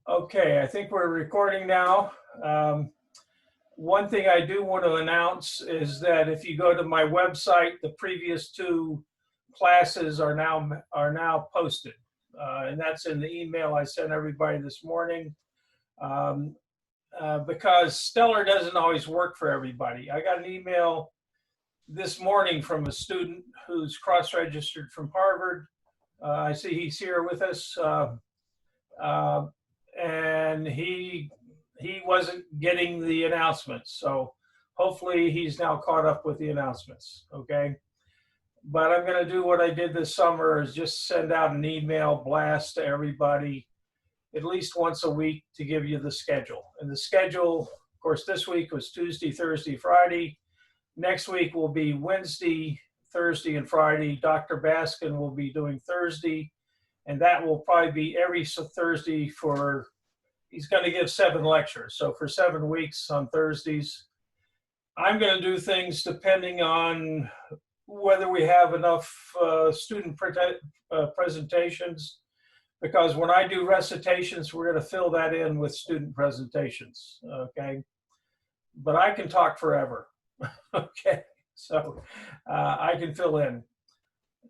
Okay, I think we're recording now. One thing I do want to announce is that if you go to my website, the previous two classes are now posted. And that's in the email I sent everybody this morning. Because Stellar doesn't always work for everybody. I got an email this morning from a student who's cross-registered from Harvard. I see he's here with us. And he wasn't getting the announcements. So hopefully he's now caught up with the announcements, okay? But I'm gonna do what I did this summer, is just send out an email blast to everybody at least once a week to give you the schedule. And the schedule, of course, this week was Tuesday, Thursday, Friday. Next week will be Wednesday, Thursday, and Friday. Dr. Baskin will be doing Thursday, and that will probably be every Thursday for, he's going to give 7 lectures. So for 7 weeks on Thursdays. I'm going to do things depending on whether we have enough student presentations, because when I do recitations, we're going to fill that in with student presentations, okay? But I can talk forever, okay? So I can fill in.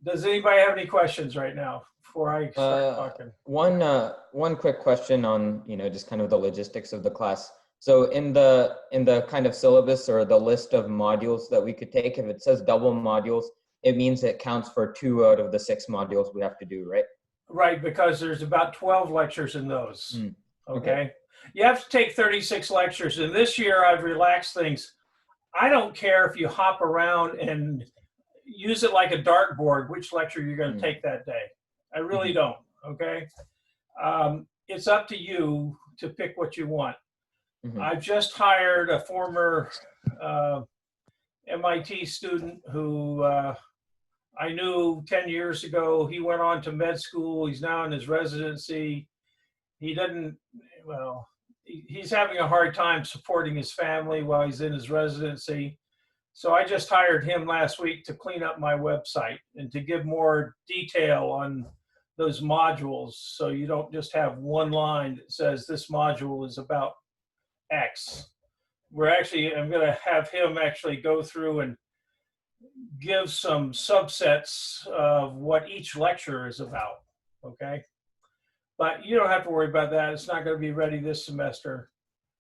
Does anybody have any questions right now before I start talking? One quick question on, just kind of the logistics of the class. So in the kind of syllabus or the list of modules that we could take, if it says double modules, it means it counts for 2 out of the 6 modules we have to do, right? Right, because there's about 12 lectures in those, okay? You have to take 36 lectures, and this year I've relaxed things. I don't care if you hop around and use it like a dartboard, which lecture you're going to take that day. I really don't, okay? It's up to you to pick what you want. I've just hired a former MIT student who I knew 10 years ago. He went on to med school. He's now in his residency. He doesn't, well, he's having a hard time supporting his family while he's in his residency. So I just hired him last week to clean up my website and to give more detail on those modules, so you don't just have one line that says this module is about X. I'm going to have him actually go through and give some subsets of what each lecture is about, okay? But you don't have to worry about that. It's not going to be ready this semester.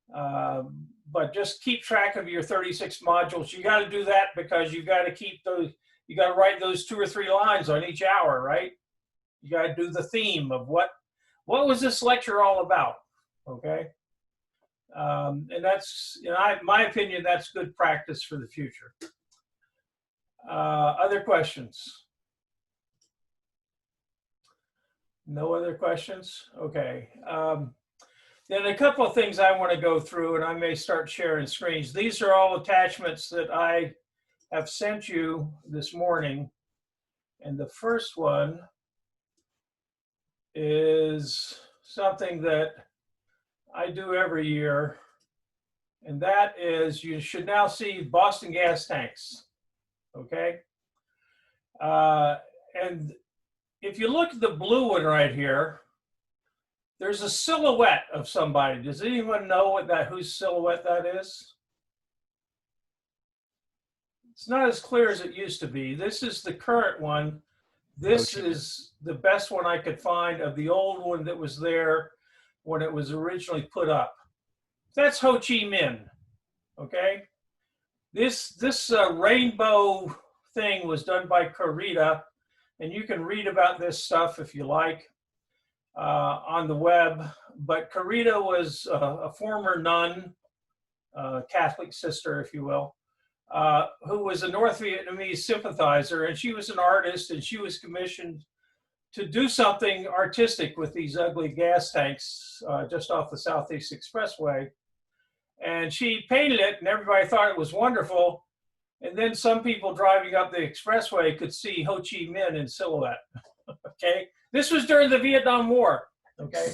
But just keep track of your 36 modules. You got to do that because you got to keep those, you got to write those 2 or 3 lines on each hour, right? You got to do the theme of what was this lecture all about, okay? And that's, my opinion, that's good practice for the future. Other questions? No other questions? Okay. Then a couple of things I want to go through, and I may start sharing screens. These are all attachments that I have sent you this morning. And the first one is something that I do every year. And that is, you should now see Boston gas tanks, okay? And if you look at the blue one right here, there's a silhouette of somebody. Does anyone know whose silhouette that is? It's not as clear as it used to be. This is the current one. This is the best one I could find of the old one that was there when it was originally put up. That's Ho Chi Minh, okay? This rainbow thing was done by Carita, and you can read about this stuff if you like on the web. But Carita was a former nun, Catholic sister, if you will, who was a North Vietnamese sympathizer, and she was an artist, and she was commissioned to do something artistic with these ugly gas tanks just off the Southeast Expressway. And she painted it, and everybody thought it was wonderful. And then some people driving up the expressway could see Ho Chi Minh in silhouette, okay? This was during the Vietnam War, okay?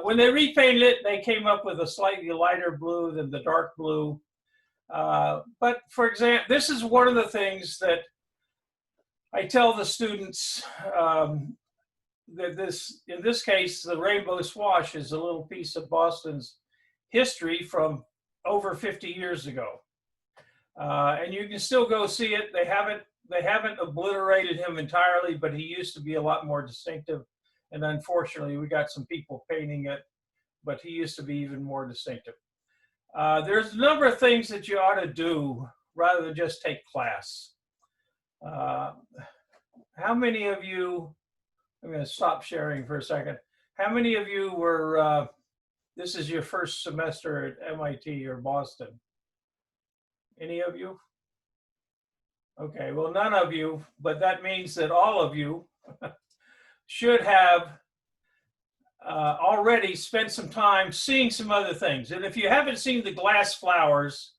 When they repainted it, they came up with a slightly lighter blue than the dark blue. But for example, this is one of the things that I tell the students in this case, the rainbow swash is a little piece of Boston's history from over 50 years ago. And you can still go see it. They haven't obliterated him entirely, but he used to be a lot more distinctive. And unfortunately, we got some people painting it, but he used to be even more distinctive. There's a number of things that you ought to do rather than just take class. How many of you, I'm going to stop sharing for a second. How many of you were, this is your first semester at MIT or Boston? Any of you? Okay, well, none of you, but that means that all of you should have already spent some time seeing some other things. And if you haven't seen the glass flowers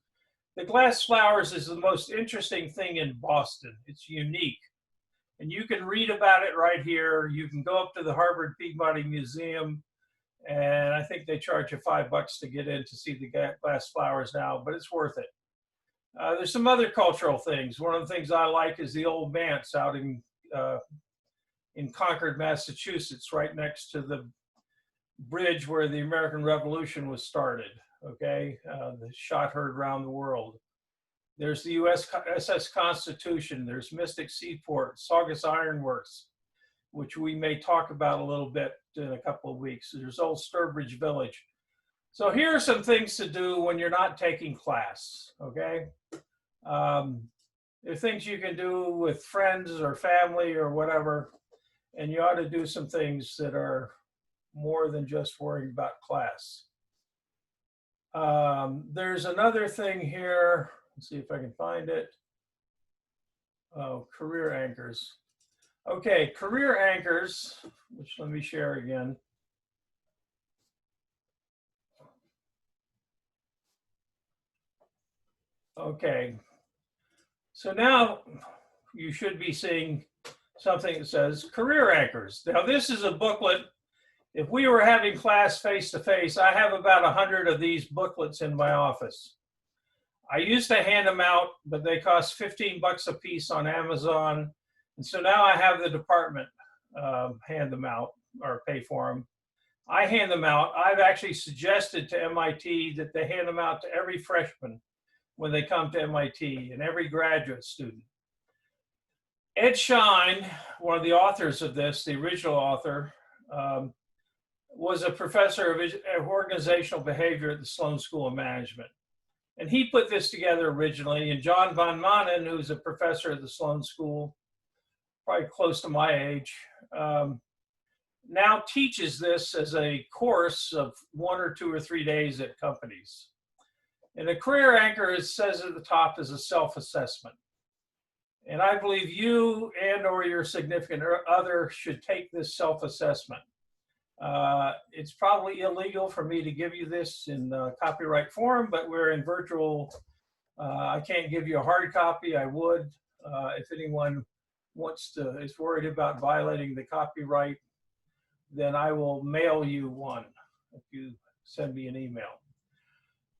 is the most interesting thing in Boston. It's unique. And you can read about it right here. You can go up to the Harvard Peabody Museum, and I think they charge you $5 to get in to see the glass flowers now, but it's worth it. There's some other cultural things. One of the things I like is the Old Manse out in Concord, Massachusetts, right next to the bridge where the American Revolution was started, okay? The shot heard around the world. There's the USS Constitution. There's Mystic Seaport, Saugus Iron Works, which we may talk about a little bit in a couple of weeks. There's Old Sturbridge Village. So here are some things to do when you're not taking class, okay? There are things you can do with friends or family or whatever, and you ought to do some things that are more than just worrying about class. There's another thing here. Let's see if I can find it. Oh, career anchors. Okay, career anchors, which let me share again. Okay, so now you should be seeing something that says career anchors. Now this is a booklet. If we were having class face-to-face, I have about 100 of these booklets in my office. I used to hand them out, but they cost $15 a piece on Amazon. And so now I have the department hand them out or pay for them. I hand them out. I've actually suggested to MIT that they hand them out to every freshman when they come to MIT and every graduate student. Ed Schein, one of the authors of this, the original author, was a professor of organizational behavior at the Sloan School of Management. And he put this together originally, and John von Manen, who's a professor at the Sloan School, probably close to my age, now teaches this as a course of 1 or 2 or 3 days at companies. And a career anchor, it says at the top, is a self-assessment. And I believe you and or your significant other should take this self-assessment. It's probably illegal for me to give you this in copyright form, but we're in virtual. I can't give you a hard copy. I would, if anyone is worried about violating the copyright, then I will mail you one if you send me an email.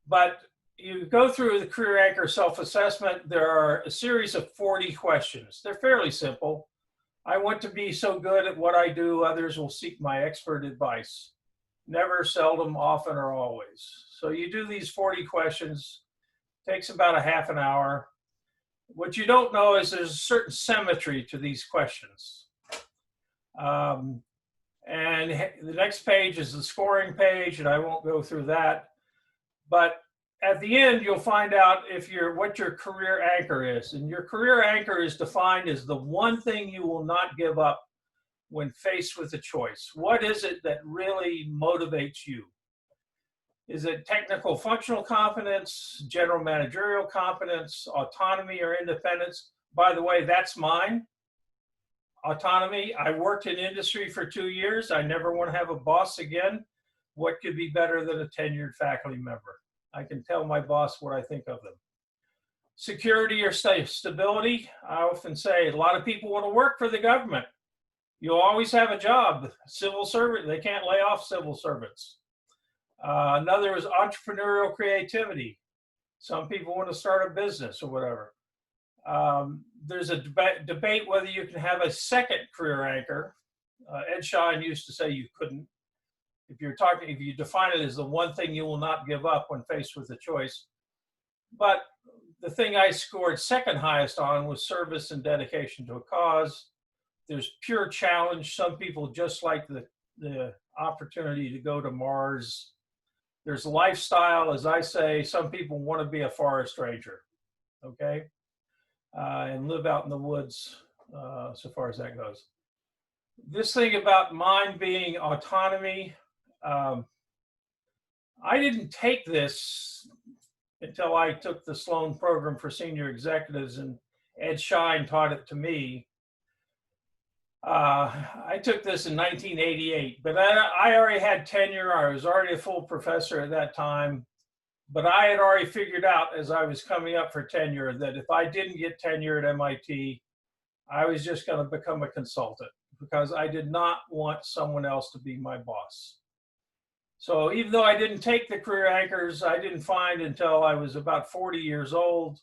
But you go through the career anchor self-assessment. There are a series of 40 questions. They're fairly simple. I want to be so good at what I do, others will seek my expert advice. Never, seldom, often, or always. So you do these 40 questions, takes about a half an hour. What you don't know is there's a certain symmetry to these questions. And the next page is the scoring page, and I won't go through that. But at the end, you'll find out what your career anchor is. And your career anchor is defined as the one thing you will not give up when faced with a choice. What is it that really motivates you? Is it technical functional competence, general managerial competence, autonomy or independence? By the way, that's mine. Autonomy. I worked in industry for 2 years. I never want to have a boss again. What could be better than a tenured faculty member? I can tell my boss what I think of them. Security or stability. I often say a lot of people want to work for the government. You'll always have a job. Civil servant, they can't lay off civil servants. Another is entrepreneurial creativity. Some people want to start a business or whatever. There's a debate whether you can have a second career anchor. Ed Schein used to say you couldn't, if you define it as the one thing you will not give up when faced with a choice. But the thing I scored second highest on was service and dedication to a cause. There's pure challenge. Some people just like the opportunity to go to Mars. There's lifestyle, as I say, some people want to be a forest ranger, okay? And live out in the woods, so far as that goes. This thing about mine being autonomy, I didn't take this until I took the Sloan program for senior executives, and Ed Schein taught it to me. I took this in 1988, but I already had tenure. I was already a full professor at that time, but I had already figured out as I was coming up for tenure that if I didn't get tenure at MIT, I was just going to become a consultant because I did not want someone else to be my boss. So even though I didn't take the career anchors, I didn't find until I was about 40 years old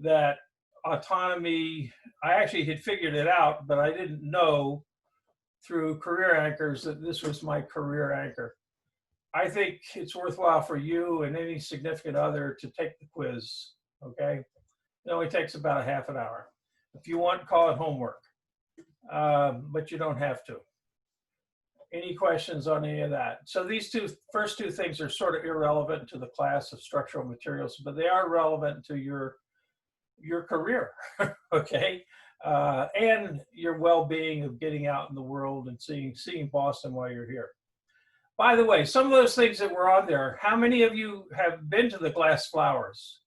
that autonomy, I actually had figured it out, but I didn't know through career anchors that this was my career anchor. I think it's worthwhile for you and any significant other to take the quiz, okay? It only takes about a half an hour. If you want, call it homework, but you don't have to. Any questions on any of that? So these first two things are sort of irrelevant to the class of structural materials, but they are relevant to your career, okay? And your well-being of getting out in the world and seeing Boston while you're here. By the way, some of those things that were on there, how many of you have been to the glass flowers?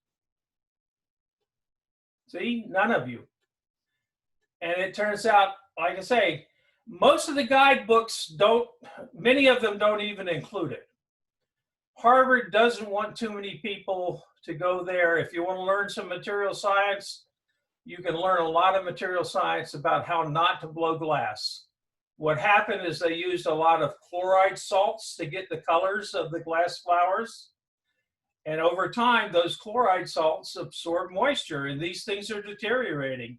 See, none of you. And it turns out, like I say, most of the guidebooks many of them don't even include it. Harvard doesn't want too many people to go there. If you want to learn some material science, you can learn a lot of material science about how not to blow glass. What happened is they used a lot of chloride salts to get the colors of the glass flowers. And over time, those chloride salts absorb moisture, and these things are deteriorating.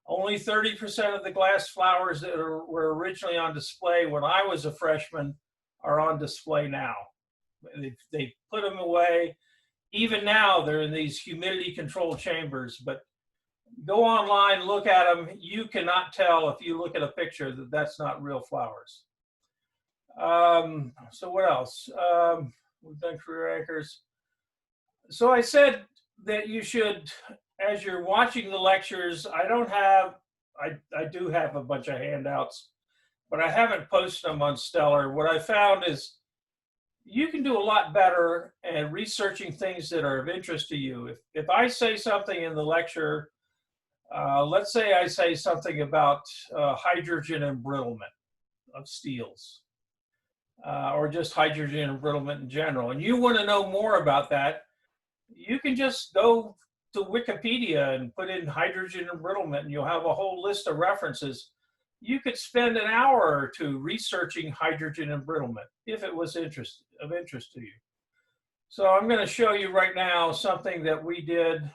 Only 30% of the glass flowers that were originally on display when I was a freshman are on display now. They put them away. Even now, they're in these humidity controlled chambers, but go online, look at them. You cannot tell if you look at a picture that that's not real flowers. So what else? We've done career anchors. So I said that you should, as you're watching the lectures, I do have a bunch of handouts, but I haven't posted them on Stellar. What I found is you can do a lot better at researching things that are of interest to you. If I say something in the lecture, let's say I say something about hydrogen embrittlement of steels, or just hydrogen embrittlement in general, and you want to know more about that, you can just go to Wikipedia and put in hydrogen embrittlement, and you'll have a whole list of references. You could spend an hour or two researching hydrogen embrittlement if it was of interest to you. So I'm going to show you right now something that we did.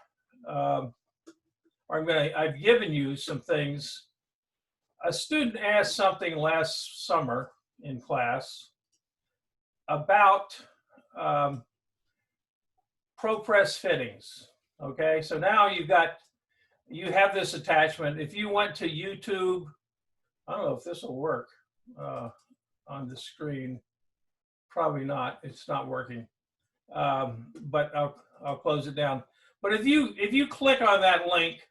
I've given you some things. A student asked something last summer in class about ProPress fittings. Okay, so now you have this attachment. If you went to YouTube, I don't know if this will work on the screen. Probably not. It's not working. But I'll close it down. But if you click on that link,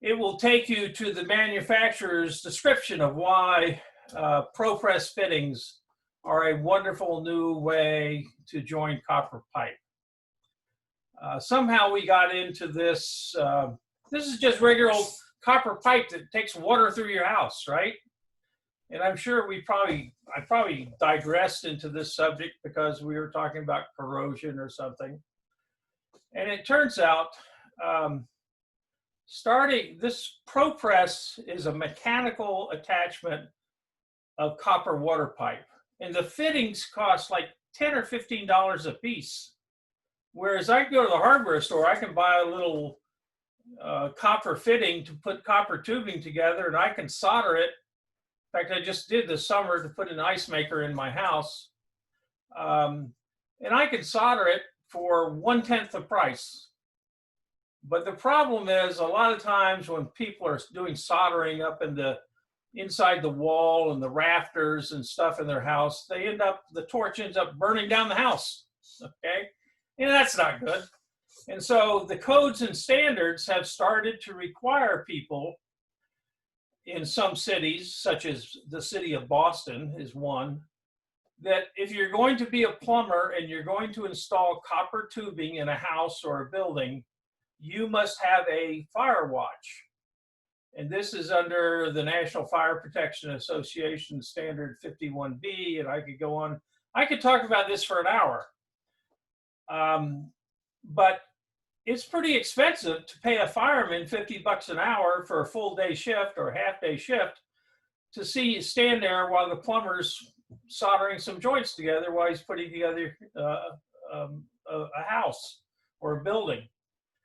it will take you to the manufacturer's description of why ProPress fittings are a wonderful new way to join copper pipe. Somehow we got into this. This is just regular old copper pipe that takes water through your house, right? And I'm sure I probably digressed into this subject because we were talking about corrosion or something. And it turns out, this ProPress is a mechanical attachment of copper water pipe. And the fittings cost like $10 or $15 a piece. Whereas I can go to the hardware store, I can buy a little copper fitting to put copper tubing together, and I can solder it In fact, I just did this summer to put an ice maker in my house. And I could solder it for 1/10 the price. But the problem is a lot of times when people are doing soldering up in the inside the wall and the rafters and stuff in their house, the torch ends up burning down the house. Okay. And that's not good. And so the codes and standards have started to require people in some cities, such as the city of Boston is one, that if you're going to be a plumber and you're going to install copper tubing in a house or a building, you must have a fire watch. And this is under the National Fire Protection Association Standard 51B, and I could go on. I could talk about this for an hour. But it's pretty expensive to pay a fireman $50 an hour for a full day shift or a half day shift to see you stand there while the plumber's soldering some joints together while he's putting together a house or a building.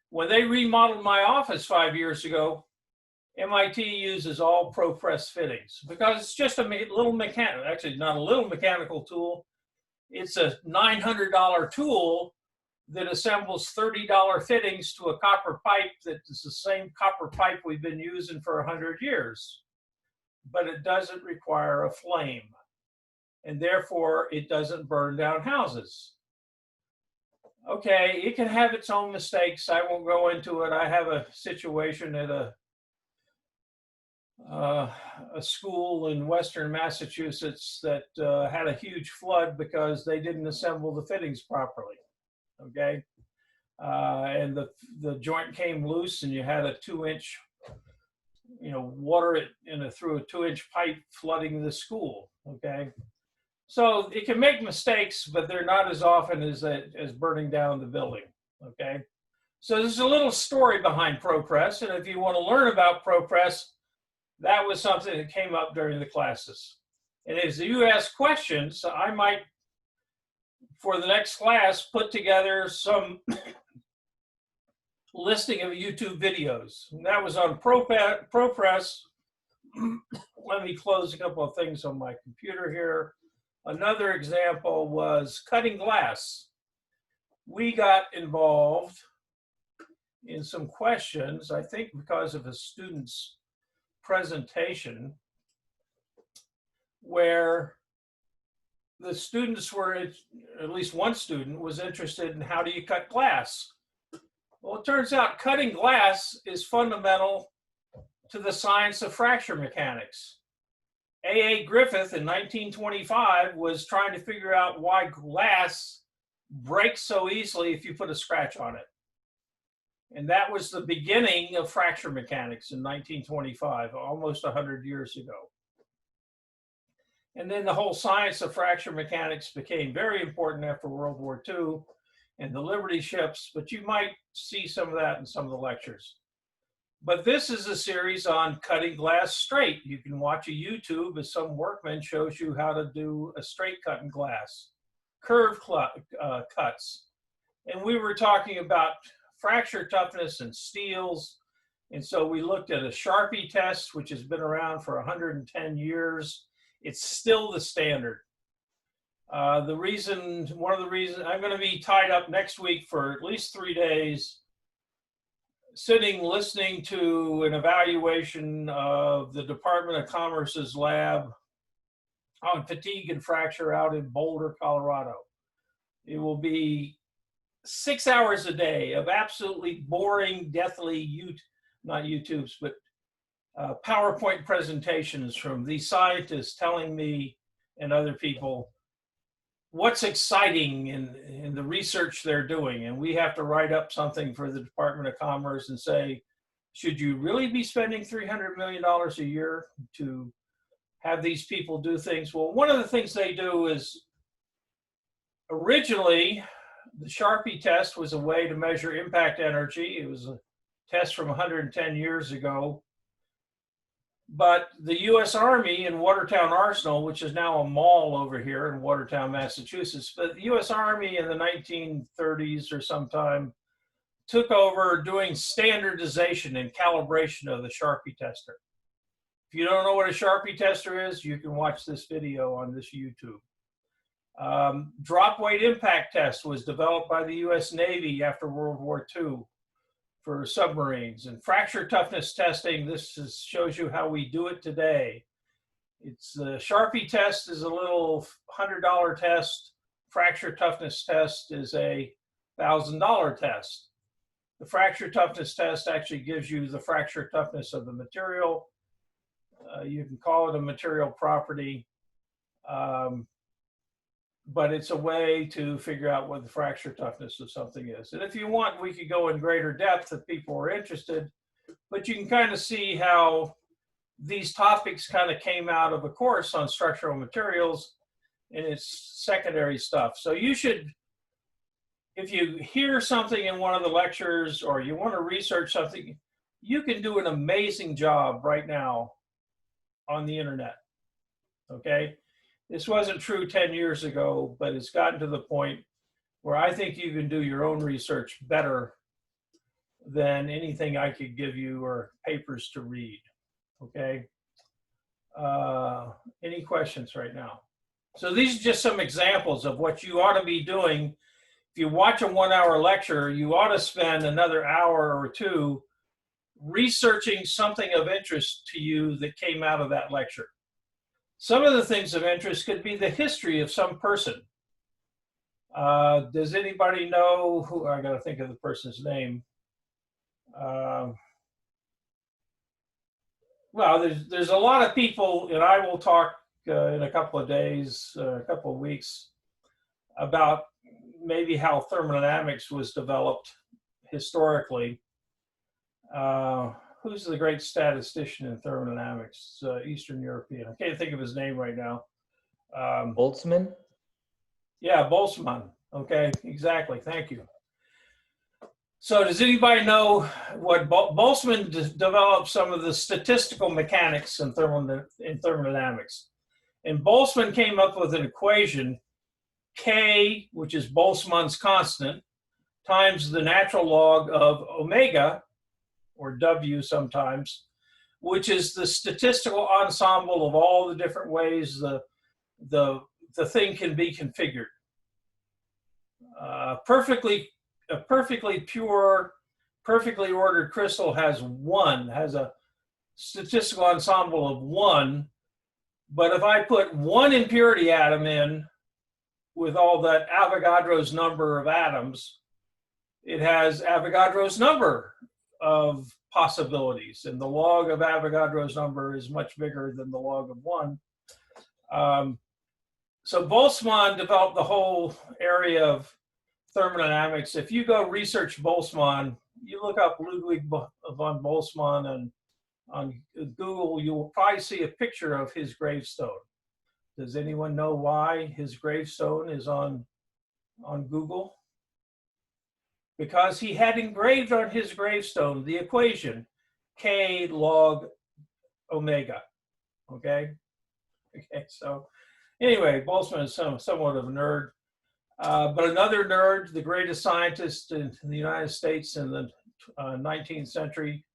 When they remodeled my office 5 years ago, MIT uses all ProPress Fittings because it's just a little mechanical, actually not a little mechanical tool. It's a $900 tool that assembles $30 fittings to a copper pipe that is the same copper pipe we've been using for 100 years. But it doesn't require a flame, and therefore it doesn't burn down houses. Okay, it can have its own mistakes. I won't go into it. I have a situation at a school in Western Massachusetts that had a huge flood because they didn't assemble the fittings properly. Okay, and the joint came loose, and you had a 2-inch, water it through a 2-inch pipe flooding the school. Okay, so it can make mistakes, but they're not as often as burning down the building. Okay, so there's a little story behind ProPress, and if you want to learn about ProPress, that was something that came up during the classes. And as you ask questions, I might, for the next class, put together some listing of YouTube videos. And that was on ProPress. Let me close a couple of things on my computer here. Another example was cutting glass. We got involved in some questions, I think because of a student's presentation, where the students were, at least one student was interested in how do you cut glass. Well, it turns out cutting glass is fundamental to the science of fracture mechanics. A. Griffith in 1925 was trying to figure out why glass breaks so easily if you put a scratch on it. And that was the beginning of fracture mechanics in 1925, almost 100 years ago. And then the whole science of fracture mechanics became very important after World War II and the Liberty ships, but you might see some of that in some of the lectures. But this is a series on cutting glass straight. You can watch a YouTube as some workman shows you how to do a straight cut in glass, curved cuts. And we were talking about fracture toughness and steels. And so we looked at a Sharpie test, which has been around for 110 years. It's still the standard. One of the reasons, I'm going to be tied up next week for at least 3 days, sitting listening to an evaluation of the Department of Commerce's lab on fatigue and fracture out in Boulder, Colorado. It will be 6 hours a day of absolutely boring, deathly, not YouTubes, but PowerPoint presentations from these scientists telling me and other people what's exciting in the research they're doing. And we have to write up something for the Department of Commerce and say, should you really be spending $300 million a year to have these people do things? Well, one of the things they do is, originally, the Sharpie test was a way to measure impact energy. It was a test from 110 years ago. But the U.S. Army in Watertown Arsenal, which is now a mall over here in Watertown, Massachusetts, but the U.S. Army in the 1930s or sometime took over doing standardization and calibration of the Sharpie tester. If you don't know what a Sharpie tester is, you can watch this video on this YouTube. Drop weight impact test was developed by the US Navy after World War II for submarines. And fracture toughness testing, shows you how we do it today. It's the Sharpie test is a little $100 test. Fracture toughness test is a $1,000 test. The fracture toughness test actually gives you the fracture toughness of the material. You can call it a material property, but it's a way to figure out what the fracture toughness of something is. And if you want, we could go in greater depth if people are interested, but you can kind of see how these topics kind of came out of a course on structural materials and its secondary stuff. So you should, if you hear something in one of the lectures or you want to research something, you can do an amazing job right now on the internet, okay? This wasn't true 10 years ago, but it's gotten to the point where I think you can do your own research better than anything I could give you or papers to read, okay? Any questions right now? So these are just some examples of what you ought to be doing. If you watch a 1 hour lecture, you ought to spend another hour or two researching something of interest to you that came out of that lecture. Some of the things of interest could be the history of some person. Does anybody know who, I gotta think of the person's name. Well, there's a lot of people, and I will talk in a couple of days, a couple of weeks, about maybe how thermodynamics was developed historically. Who's the great statistician in thermodynamics? Eastern European. I can't think of his name right now. Boltzmann? Yeah, Boltzmann. Okay, exactly. Thank you. So does anybody know what Boltzmann developed some of the statistical mechanics in thermodynamics? And Boltzmann came up with an equation, K, which is Boltzmann's constant, times the natural log of omega, or W sometimes, which is the statistical ensemble of all the different ways the thing can be configured. A perfectly pure, perfectly ordered crystal has a statistical ensemble of 1. But if I put 1 impurity atom in with all that Avogadro's number of atoms, it has Avogadro's number of possibilities, and the log of Avogadro's number is much bigger than the log of 1. So Boltzmann developed the whole area of thermodynamics. If you go research Boltzmann, you look up Ludwig von Boltzmann and on Google, you will probably see a picture of his gravestone. Does anyone know why his gravestone is on Google? Because he had engraved on his gravestone the equation K log omega, okay? Okay, so anyway, Boltzmann is somewhat of a nerd. But another nerd, the greatest scientist in the United States in the 19th century,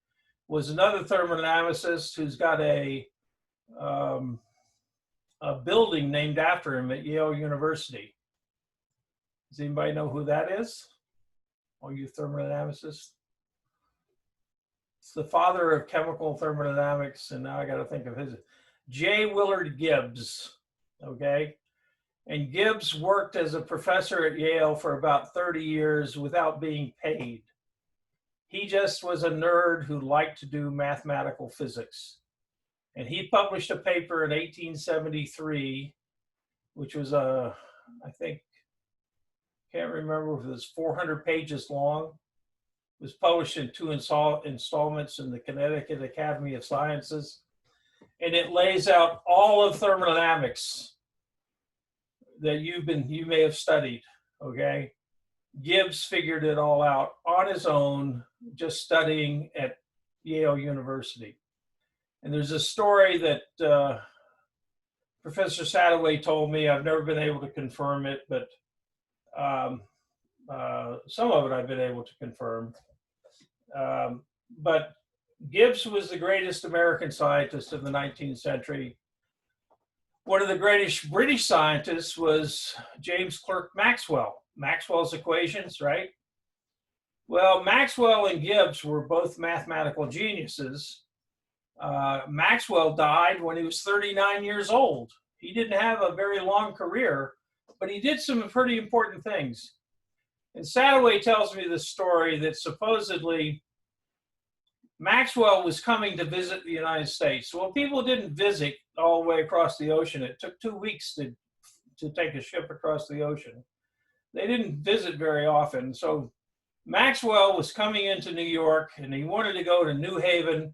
was another thermodynamicist who's got a building named after him at Yale University. Does anybody know who that is? All you thermodynamicists? It's the father of chemical thermodynamics, and now I got to think of his. J. Willard Gibbs, okay? And Gibbs worked as a professor at Yale for about 30 years without being paid. He just was a nerd who liked to do mathematical physics. And he published a paper in 1873, which was I think, can't remember if it was 400 pages long. It was published in 2 installments in the Connecticut Academy of Sciences. And it lays out all of thermodynamics that you may have studied, okay? Gibbs figured it all out on his own, just studying at Yale University. And there's a story that Professor Sadoway told me. I've never been able to confirm it, but some of it I've been able to confirm. But Gibbs was the greatest American scientist of the 19th century. One of the greatest British scientists was James Clerk Maxwell. Maxwell's equations, right? Well, Maxwell and Gibbs were both mathematical geniuses. Maxwell died when he was 39 years old. He didn't have a very long career, but he did some pretty important things. And Sadoway tells me the story that supposedly Maxwell was coming to visit the United States. Well, people didn't visit all the way across the ocean. It took 2 weeks to take a ship across the ocean. They didn't visit very often. So Maxwell was coming into New York, and he wanted to go to New Haven,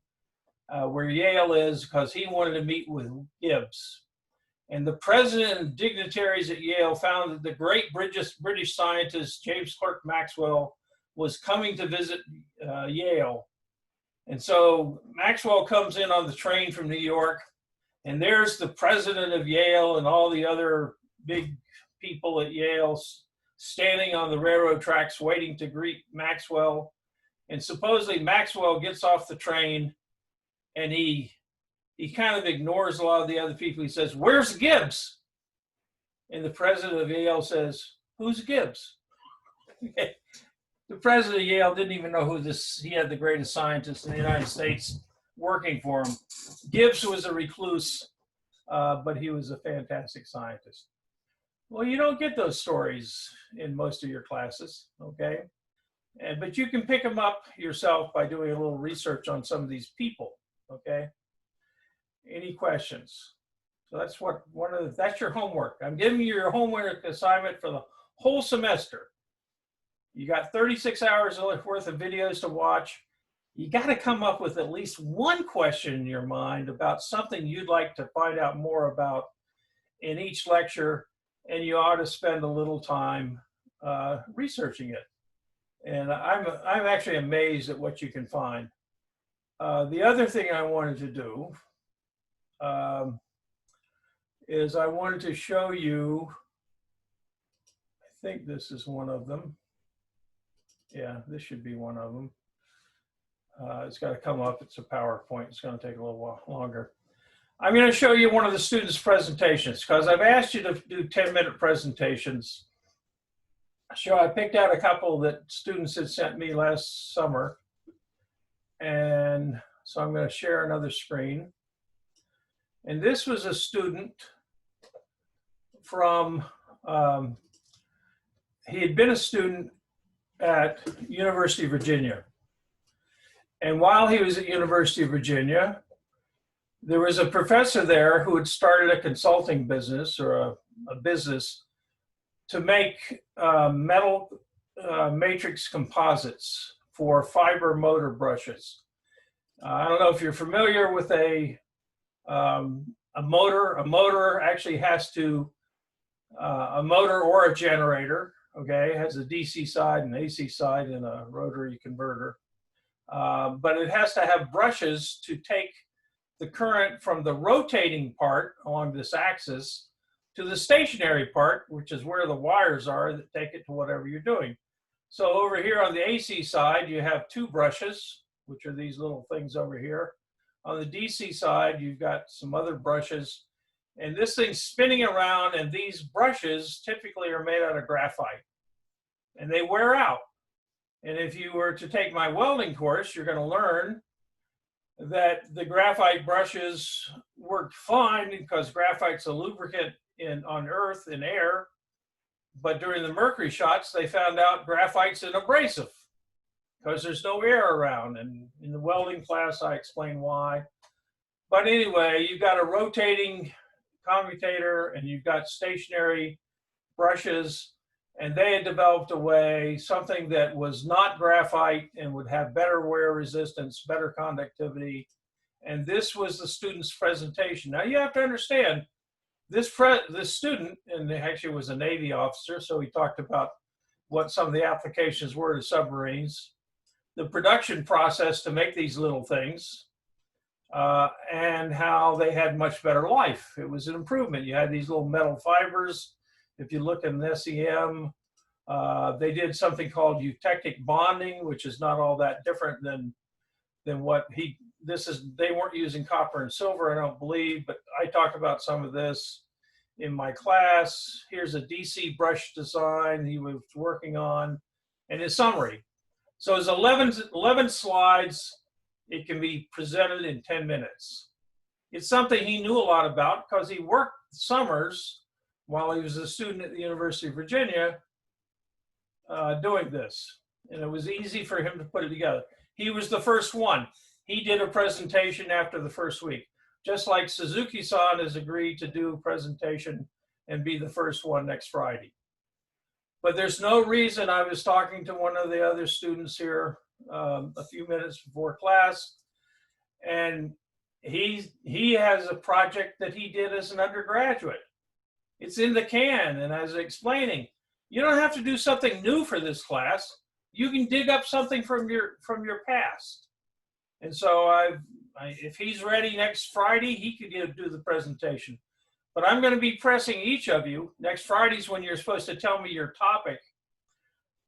where Yale is, because he wanted to meet with Gibbs. And the president and dignitaries at Yale found that the great British scientist, James Clerk Maxwell, was coming to visit Yale. And so Maxwell comes in on the train from New York, and there's the president of Yale and all the other big people at Yale standing on the railroad tracks waiting to greet Maxwell. And supposedly Maxwell gets off the train, and he kind of ignores a lot of the other people. He says, "Where's Gibbs?" And the president of Yale says, "Who's Gibbs?" The president of Yale didn't even know he had the greatest scientist in the United States working for him. Gibbs was a recluse, but he was a fantastic scientist. Well, you don't get those stories in most of your classes, okay? But you can pick them up yourself by doing a little research on some of these people, okay? Any questions? So that's that's your homework. I'm giving you your homework assignment for the whole semester. You got 36 hours worth of videos to watch. You got to come up with at least one question in your mind about something you'd like to find out more about in each lecture, and you ought to spend a little time researching it. And I'm actually amazed at what you can find. The other thing I wanted to do is I wanted to show you, I think this is one of them. Yeah, this should be one of them. It's got to come up. It's a PowerPoint. It's going to take a little while longer. I'm going to show you one of the students' presentations because I've asked you to do 10-minute presentations. So I picked out a couple that students had sent me last summer. And so I'm going to share another screen. And this was a student from, he had been a student at University of Virginia. And while he was at University of Virginia, there was a professor there who had started a consulting business or a business to make metal matrix composites for fiber motor brushes. I don't know if you're familiar with a motor. A motor actually has to, a motor or a generator, okay, has a DC side and AC side and a rotary converter. But it has to have brushes to take the current from the rotating part along this axis to the stationary part, which is where the wires are that take it to whatever you're doing. So over here on the AC side, you have two brushes, which are these little things over here. On the DC side, you've got some other brushes. And this thing's spinning around, and these brushes typically are made out of graphite. And they wear out. And if you were to take my welding course, you're going to learn that the graphite brushes worked fine because graphite's a lubricant on Earth in air. But during the mercury shots, they found out graphite's an abrasive because there's no air around. And in the welding class, I explain why. But anyway, you've got a rotating commutator and you've got stationary brushes. And they had developed a way, something that was not graphite and would have better wear resistance, better conductivity. And this was the student's presentation. Now you have to understand, this student, and actually was a Navy officer, so he talked about what some of the applications were to submarines, the production process to make these little things, and how they had much better life. It was an improvement. You had these little metal fibers. If you look in the SEM, they did something called eutectic bonding, which is not all that different than than what they weren't using copper and silver, I don't believe, but I talked about some of this in my class. Here's a DC brush design he was working on and his summary. So it's 11 slides. It can be presented in 10 minutes. It's something he knew a lot about because he worked summers while he was a student at the University of Virginia doing this. And it was easy for him to put it together. He was the first one. He did a presentation after the first week, just like Suzuki-san has agreed to do a presentation and be the first one next Friday. But there's no reason. I was talking to one of the other students here a few minutes before class, and he has a project that he did as an undergraduate. It's in the can, and as explaining, you don't have to do something new for this class. You can dig up something from your past. And so if he's ready next Friday, he could do the presentation. But I'm going to be pressing each of you. Next Friday's when you're supposed to tell me your topic.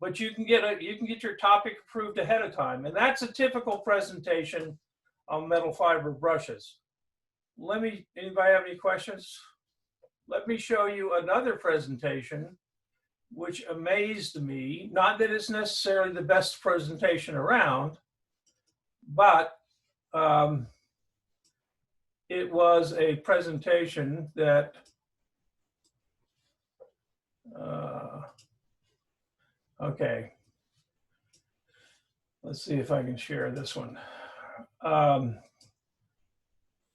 But you can get your topic approved ahead of time, and that's a typical presentation on metal fiber brushes. Anybody have any questions? Let me show you another presentation which amazed me. Not that it's necessarily the best presentation around, but it was a presentation that okay. Let's see if I can share this one.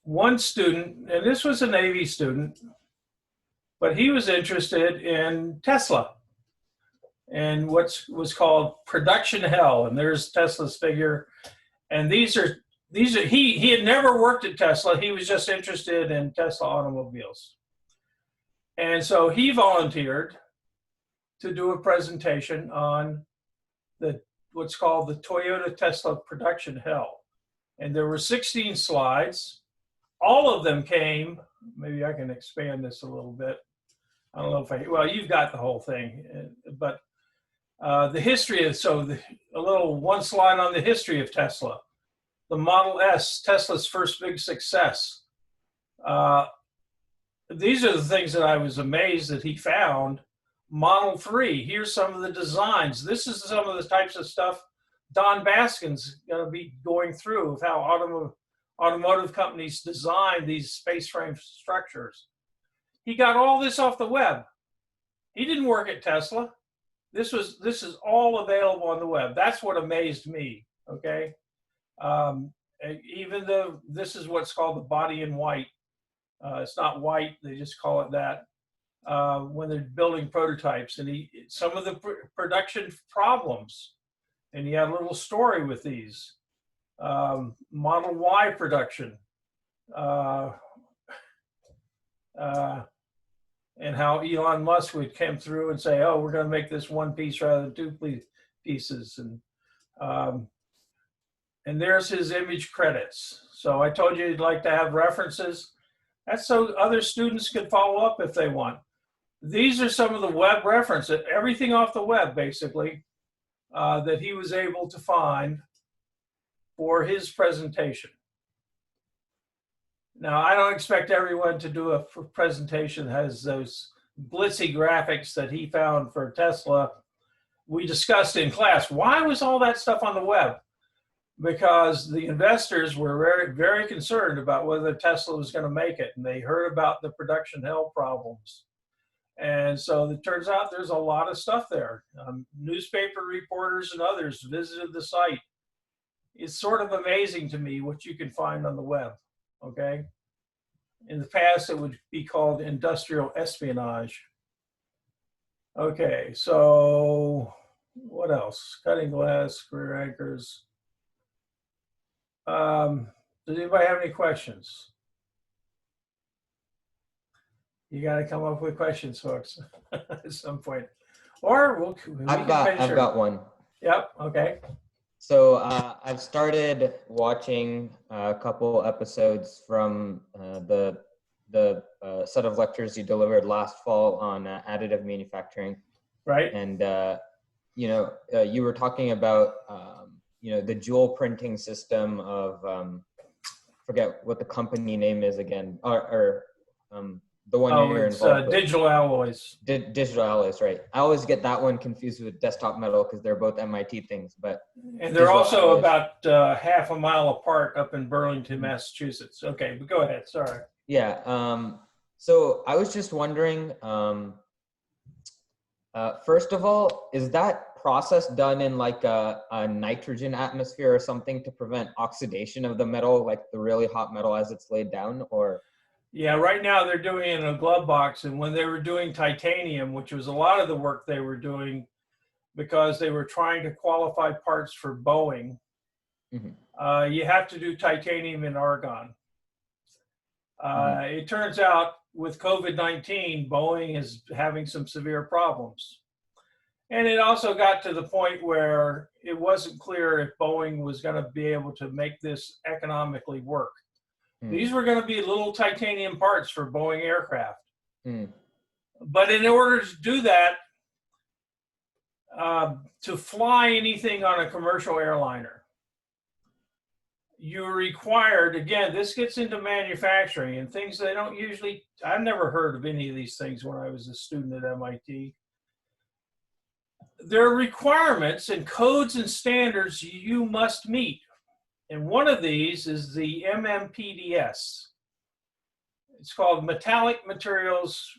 One student, and this was a Navy student, but he was interested in Tesla and what was called production hell. And there's Tesla's figure. And he had never worked at Tesla. He was just interested in Tesla automobiles. And so he volunteered to do a presentation on what's called the Toyota Tesla production hell. And there were 16 slides. All of them came, maybe I can expand this a little bit. I don't know if well, you've got the whole thing, but the history of, one slide on the history of Tesla. The Model S, Tesla's first big success. These are the things that I was amazed that he found. Model 3, here's some of the designs. This is some of the types of stuff Don Baskin's going to be going through of how automotive companies design these space frame structures. He got all this off the web. He didn't work at Tesla. This is all available on the web. That's what amazed me, okay? Even though this is what's called the body in white. It's not white, they just call it that when they're building prototypes. And some of the production problems, and he had a little story with these. Model Y production. And how Elon Musk would come through and say, oh, we're going to make this one piece rather than two pieces. And there's his image credits. So I told you you'd like to have references. That's so other students could follow up if they want. These are some of the web references, everything off the web, basically, that he was able to find for his presentation. Now, I don't expect everyone to do a presentation that has those glitzy graphics that he found for Tesla. We discussed in class, why was all that stuff on the web? Because the investors were very, very concerned about whether Tesla was going to make it, and they heard about the production hell problems. And so it turns out there's a lot of stuff there. Newspaper reporters and others visited the site. It's sort of amazing to me what you can find on the web. Okay. In the past, it would be called industrial espionage. Okay, so what else? Cutting glass, screw anchors. Does anybody have any questions? You got to come up with questions, folks, at some point. Or I've got one. Yep. Okay. So I've started watching a couple episodes from the set of lectures you delivered last fall on additive manufacturing. Right. And you were talking about the dual printing system of, forget what the company name is again, or the one Oh, you're it's involved with. Digital Alloys. Digital Alloys, right? I always get that one confused with Desktop Metal because they're both MIT things, but And they're Digital also Alloys. about half a mile apart up in Burlington, Massachusetts. Okay, but go ahead. Sorry. Yeah. So I was just wondering, first of all, is that process done in like a nitrogen atmosphere or something to prevent oxidation of the metal, like the really hot metal as it's laid down, or? Yeah, right now they're doing it in a glove box. And when they were doing titanium, which was a lot of the work they were doing because they were trying to qualify parts for Boeing, you have to do titanium and argon. It turns out with COVID-19, Boeing is having some severe problems. And it also got to the point where it wasn't clear if Boeing was going to be able to make this economically work. These were going to be little titanium parts for Boeing aircraft. But in order to do that, to fly anything on a commercial airliner, you're required, again, this gets into manufacturing and things they don't usually, I've never heard of any of these things when I was a student at MIT. There are requirements and codes and standards you must meet. And one of these is the MMPDS. It's called Metallic Materials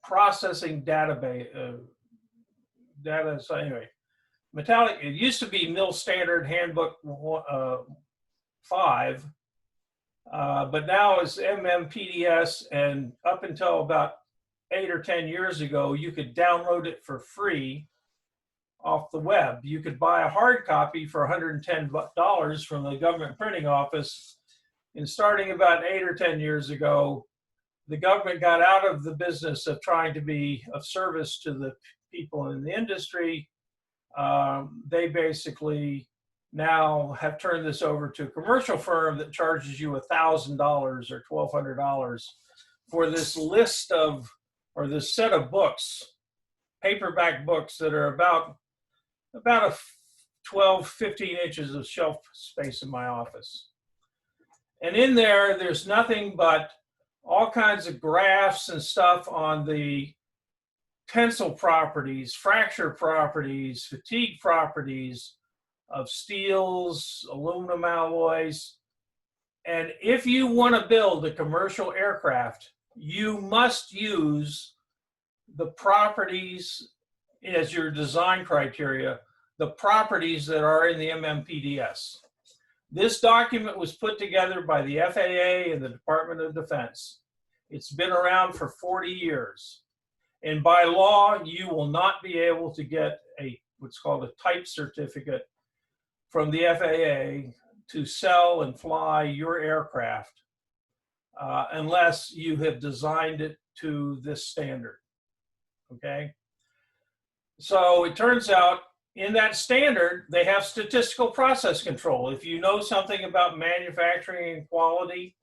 Processing Database. So anyway, metallic, it used to be Mill Standard Handbook 5, but now it's MMPDS, and up until about 8 or 10 years ago, you could download it for free off the web. You could buy a hard copy for $110 from the government printing office. And starting about 8 or 10 years ago, the government got out of the business of trying to be of service to the people in the industry. They basically now have turned this over to a commercial firm that charges you $1,000 or $1,200 for this list of, or this set of books, paperback books that are about a 12, 15 inches of shelf space in my office. And in there, there's nothing but all kinds of graphs and stuff on the tensile properties, fracture properties, fatigue properties of steels, aluminum alloys. And if you want to build a commercial aircraft, you must use the properties as your design criteria, the properties that are in the MMPDS. This document was put together by the FAA and the Department of Defense. It's been around for 40 years. And by law, you will not be able to get what's called a type certificate from the FAA to sell and fly your aircraft unless you have designed it to this standard, okay? So it turns out in that standard, they have statistical process control. If you know something about manufacturing and quality,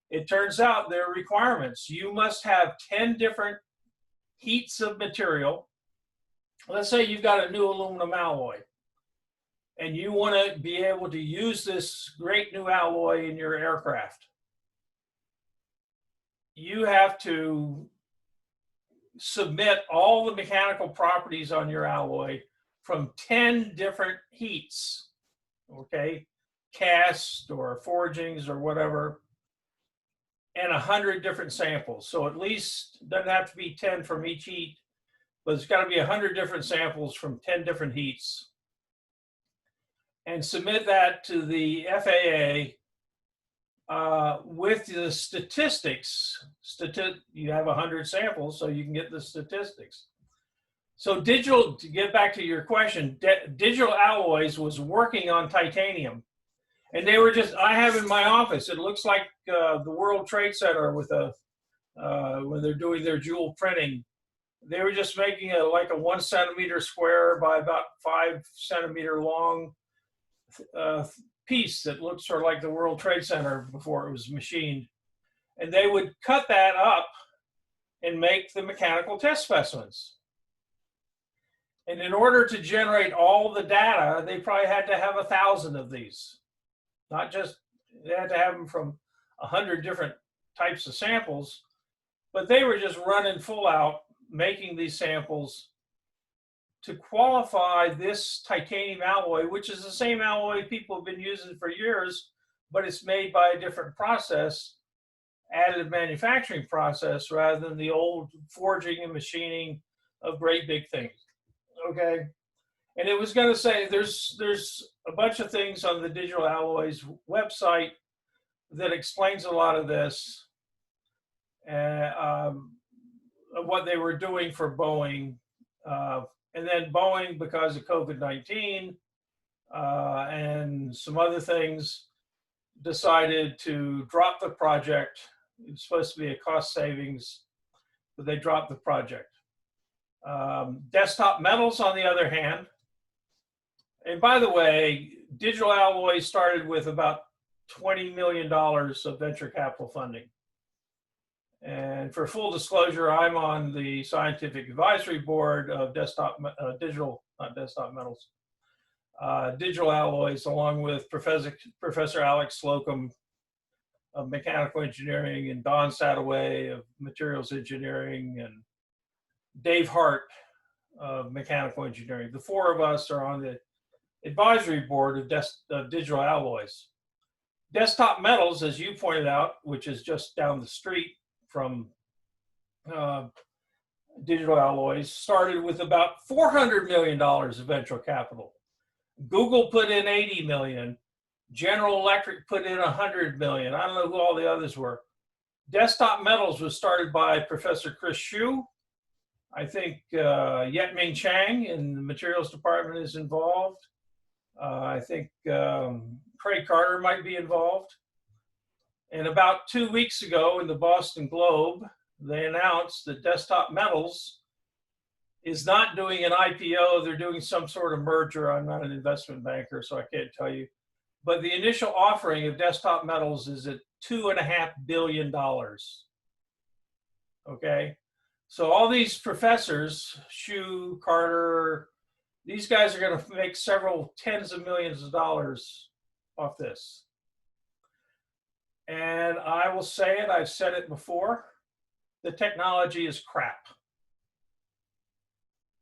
it turns out there are requirements. You must have 10 different heats of material. Let's say you've got a new aluminum alloy and you want to be able to use this great new alloy in your aircraft. You have to submit all the mechanical properties on your alloy from 10 different heats, okay? Cast or forgings or whatever, and 100 different samples. So at least, it doesn't have to be 10 from each heat, but it's got to be 100 different samples from 10 different heats. And submit that to the FAA with the statistics. You have 100 samples, so you can get the statistics. So to get back to your question, Digital Alloys was working on titanium. And they were I have in my office, it looks like the World Trade Center with when they're doing their jewel printing. They were just making like a 1 centimeter square by about 5 centimeter long piece that looks sort of like the World Trade Center before it was machined. And they would cut that up and make the mechanical test specimens. And in order to generate all the data, they probably had to have 1,000 of these. Not just, they had to have them from 100 different types of samples, but they were just running full out, making these samples to qualify this titanium alloy, which is the same alloy people have been using for years, but it's made by a different process, additive manufacturing process, rather than the old forging and machining of great big things. Okay, and it was going to say there's a bunch of things on the Digital Alloys website that explains a lot of this, what they were doing for Boeing, and then Boeing, because of COVID-19 and some other things, decided to drop the project. It was supposed to be a cost savings, but they dropped the project. Desktop Metals, on the other hand, and by the way, Digital Alloys started with about $20 million of venture capital funding. And for full disclosure, I'm on the scientific advisory board of Digital Alloys, along with Professor Alex Slocum of mechanical engineering and Don Sadaway of materials engineering and Dave Hart of mechanical engineering. The four of us are on the advisory board of Digital Alloys. Desktop Metals, as you pointed out, which is just down the street from Digital Alloys, started with about $400 million of venture capital. Google put in 80 million. General Electric put in 100 million. I don't know who all the others were. Desktop Metals was started by Professor Chris Hsu. I think Yetming Chang in the materials department is involved. I think Craig Carter might be involved. And about 2 weeks ago in the Boston Globe, they announced that Desktop Metals is not doing an IPO. They're doing some sort of merger. I'm not an investment banker, so I can't tell you. But the initial offering of Desktop Metals is at $2.5 billion. Okay? So all these professors, Hsu, Carter, these guys are going to make several tens of millions of dollars off this. And I will say it, I've said it before, the technology is crap.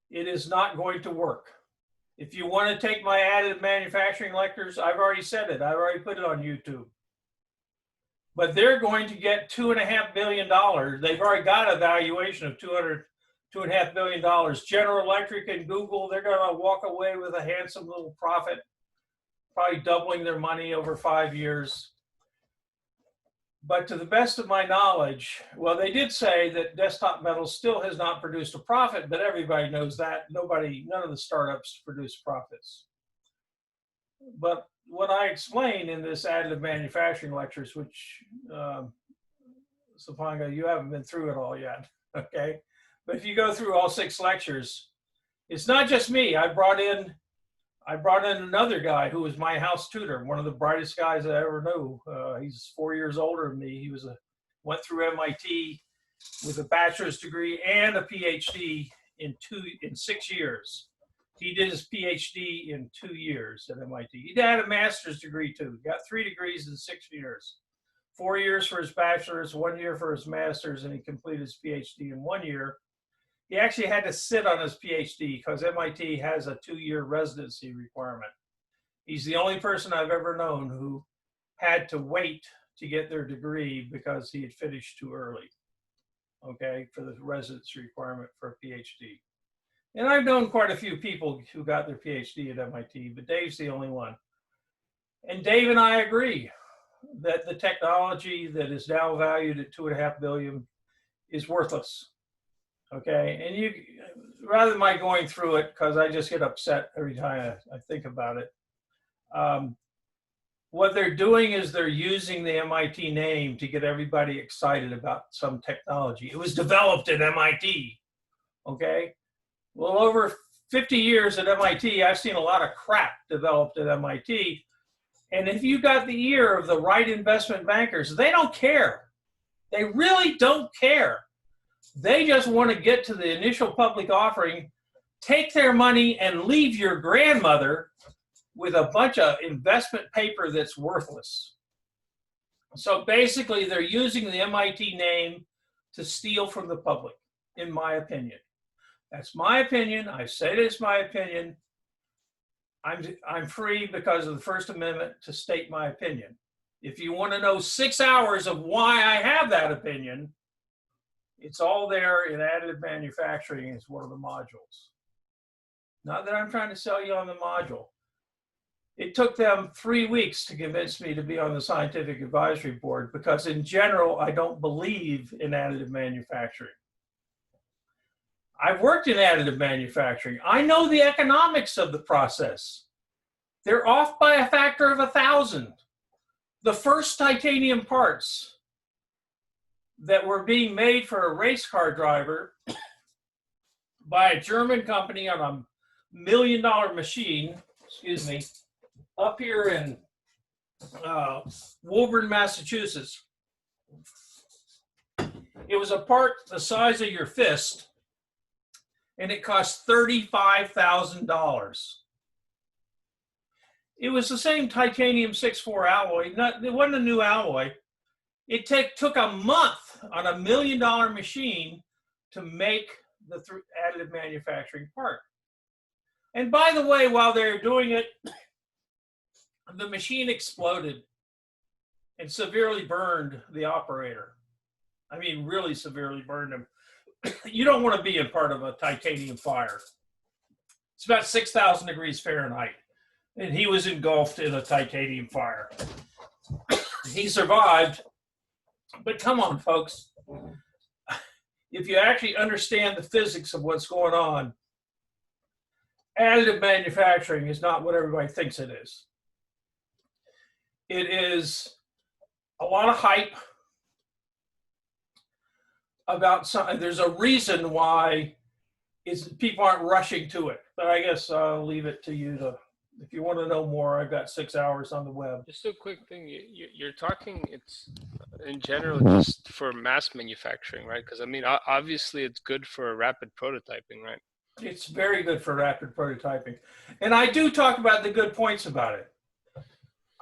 It is not going to work. If you want to take my additive manufacturing lectures, I've already said it. I've already put it on YouTube. But they're going to get $2.5 billion. They've already got a valuation of $2.5 billion. General Electric and Google, they're going to walk away with a handsome little profit, probably doubling their money over 5 years. But to the best of my knowledge, well, they did say that Desktop Metals still has not produced a profit, but everybody knows that. None of the startups produce profits. But what I explain in this additive manufacturing lectures, which, Sapanga, you haven't been through it all yet, okay? But if you go through all 6 lectures, it's not just me. I brought in another guy who was my house tutor, one of the brightest guys I ever knew. He's 4 years older than me. He went through MIT with a bachelor's degree and a PhD in 6 years. He did his PhD in 2 years at MIT. He had a master's degree too. Got 3 degrees in 6 years. 4 years for his bachelor's, 1 year for his master's, and he completed his PhD in 1 year. He actually had to sit on his PhD because MIT has a 2-year residency requirement. He's the only person I've ever known who had to wait to get their degree because he had finished too early, okay, for the residency requirement for a PhD. And I've known quite a few people who got their PhD at MIT, but Dave's the only one. And Dave and I agree that the technology that is now valued at $2.5 billion is worthless. Okay, and you, rather than my going through it, because I just get upset every time I think about it, what they're doing is they're using the MIT name to get everybody excited about some technology. It was developed at MIT, okay? Well, over 50 years at MIT, I've seen a lot of crap developed at MIT, and if you got the ear of the right investment bankers, they don't care. They really don't care. They just want to get to the initial public offering take their money and leave your grandmother with a bunch of investment paper that's worthless. So basically, they're using the MIT name to steal from the public, in my opinion. That's my opinion. I say it's my opinion. I'm free because of the First Amendment to state my opinion. If you want to know 6 hours of why I have that opinion, it's all there in additive manufacturing as one of the modules. Not that I'm trying to sell you on the module. It took them 3 weeks to convince me to be on the scientific advisory board because in general, I don't believe in additive manufacturing. I've worked in additive manufacturing. I know the economics of the process. They're off by a factor of 1,000. The first titanium parts that were being made for a race car driver by a German company on a $1 million machine, excuse me, up here in Woburn, Massachusetts. It was a part the size of your fist, and it cost $35,000. It was the same titanium 6-4 alloy. It wasn't a new alloy. It took a month on a $1 million machine to make the additive manufacturing part. And by the way, while they were doing it, the machine exploded and severely burned the operator. I mean, really severely burned him. You don't want to be in part of a titanium fire. It's about 6,000 degrees Fahrenheit. And he was engulfed in a titanium fire. He survived. But come on, folks. If you actually understand the physics of what's going on, additive manufacturing is not what everybody thinks it is. It is a lot of hype about something. There's a reason why people aren't rushing to it. But I guess I'll leave it to you to, if you want to know more, I've got 6 hours on the web. Just a quick thing. You're talking, it's in general just for mass manufacturing, right? Because I mean, obviously it's good for rapid prototyping, right? It's very good for rapid prototyping. And I do talk about the good points about it.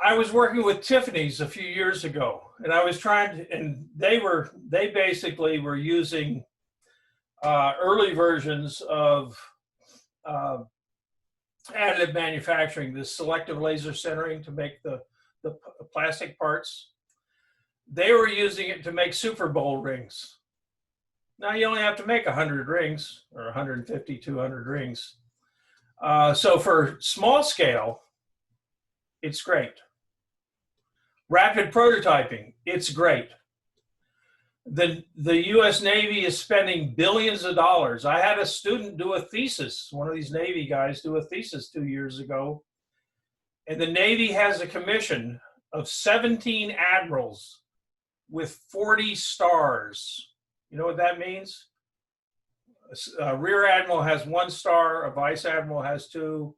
I was working with Tiffany's a few years ago, and I was trying to, and they basically were using early versions of additive manufacturing, this selective laser centering to make the plastic parts. They were using it to make Super Bowl rings. Now you only have to make 100 rings or 150, 200 rings. So for small scale, it's great. Rapid prototyping, it's great. The US Navy is spending billions of dollars. I had a student do a thesis, one of these Navy guys do a thesis 2 years ago. And the Navy has a commission of 17 admirals with 40 stars. You know what that means? A rear admiral has 1 star, a vice admiral has 2,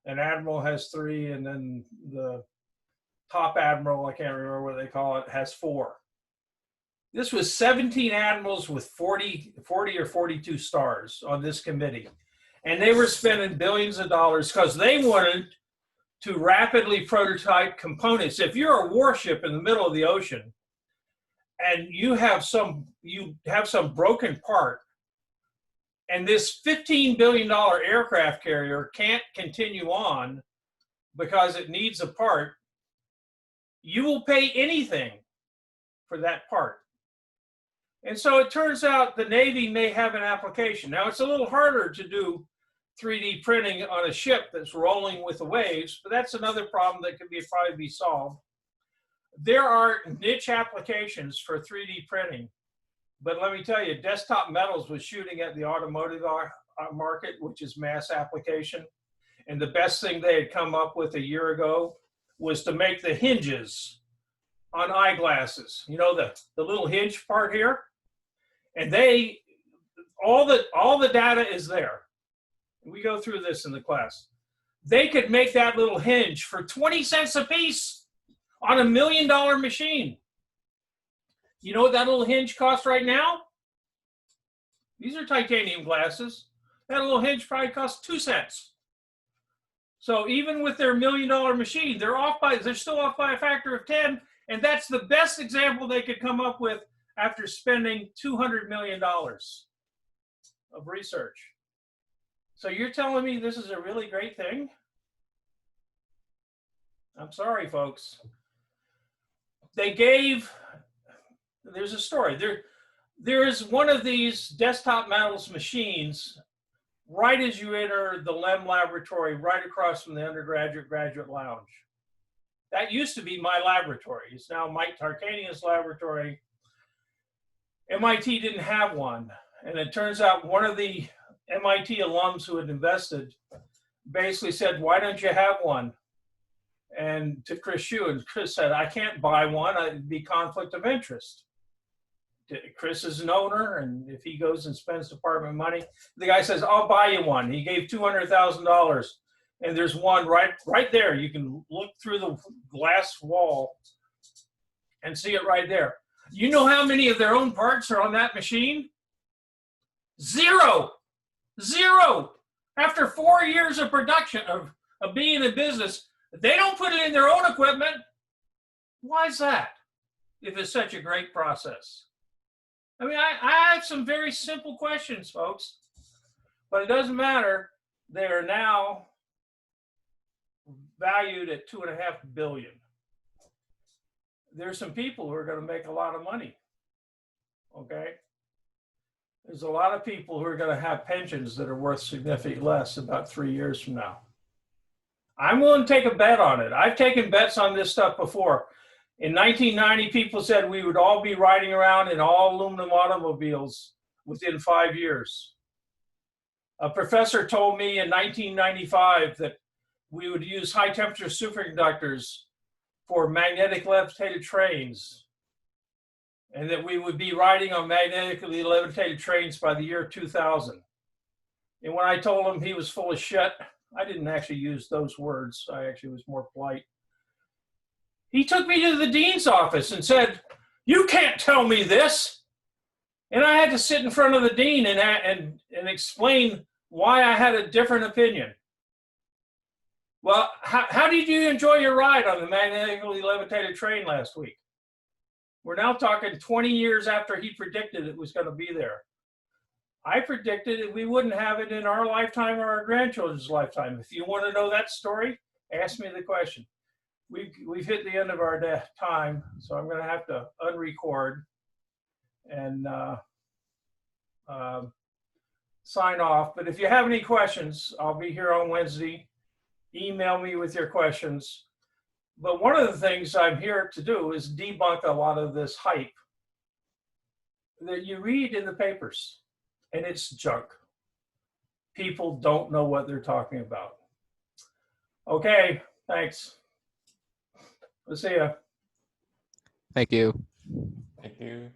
an admiral has 3, and then the top admiral, I can't remember what they call it, has 4. This was 17 admirals with 40 or 42 stars on this committee. And they were spending billions of dollars because they wanted to rapidly prototype components. If you're a warship in the middle of the ocean and you have some broken part, and this $15 billion aircraft carrier can't continue on because it needs a part, you will pay anything for that part. And so it turns out the Navy may have an application. Now it's a little harder to do 3D printing on a ship that's rolling with the waves, but that's another problem that could probably be solved. There are niche applications for 3D printing, but let me tell you, Desktop Metals was shooting at the automotive market, which is mass application. And the best thing they had come up with a year ago was to make the hinges on eyeglasses. You know, the little hinge part here? And all the data is there. We go through this in the class. They could make that little hinge for 20 cents a piece on $1 million machine. You know what that little hinge costs right now? These are titanium glasses. that little hinge probably costs 2 cents. So even with their $1 million machine, they're still off by a factor of 10. And that's the best example they could come up with after spending $200 million of research. So you're telling me this is a really great thing? I'm sorry, folks. There's a story. There is one of these desktop mouse machines right as you enter the LEM laboratory, right across from the undergraduate graduate lounge. That used to be my laboratory. It's now Mike Tarkanian's laboratory. MIT didn't have one. And it turns out one of the MIT alums who had invested basically said, why don't you have one? And to Chris Hsu, and Chris said, I can't buy one. It'd be conflict of interest. Chris is an owner, and if he goes and spends department money, the guy says, I'll buy you one. He gave $200,000, and there's one right there. You can look through the glass wall and see it right there. You know how many of their own parts are on that machine? Zero. After 4 years of production, of being in business, they don't put it in their own equipment. Why is that, if it's such a great process? I mean, I have some very simple questions, folks, but it doesn't matter. They are now valued at $2.5 billion. There's some people who are going to make a lot of money, okay? There's a lot of people who are going to have pensions that are worth significantly less about 3 years from now. I'm willing to take a bet on it. I've taken bets on this stuff before. In 1990, people said we would all be riding around in all aluminum automobiles within 5 years. A professor told me in 1995 that we would use high temperature superconductors for magnetic levitated trains, and that we would be riding on magnetically levitated trains by the year 2000. And when I told him he was full of shit, I didn't actually use those words. I actually was more polite. He took me to the dean's office and said, you can't tell me this. And I had to sit in front of the dean and explain why I had a different opinion. Well, how did you enjoy your ride on the magnetically levitated train last week? We're now talking 20 years after he predicted it was going to be there. I predicted that we wouldn't have it in our lifetime or our grandchildren's lifetime. If you want to know that story, ask me the question. We've hit the end of our time, so I'm going to have to unrecord and sign off. But if you have any questions, I'll be here on Wednesday. Email me with your questions. But one of the things I'm here to do is debunk a lot of this hype that you read in the papers, and it's junk. People don't know what they're talking about. Okay, thanks. We'll see ya. Thank you. Thank you.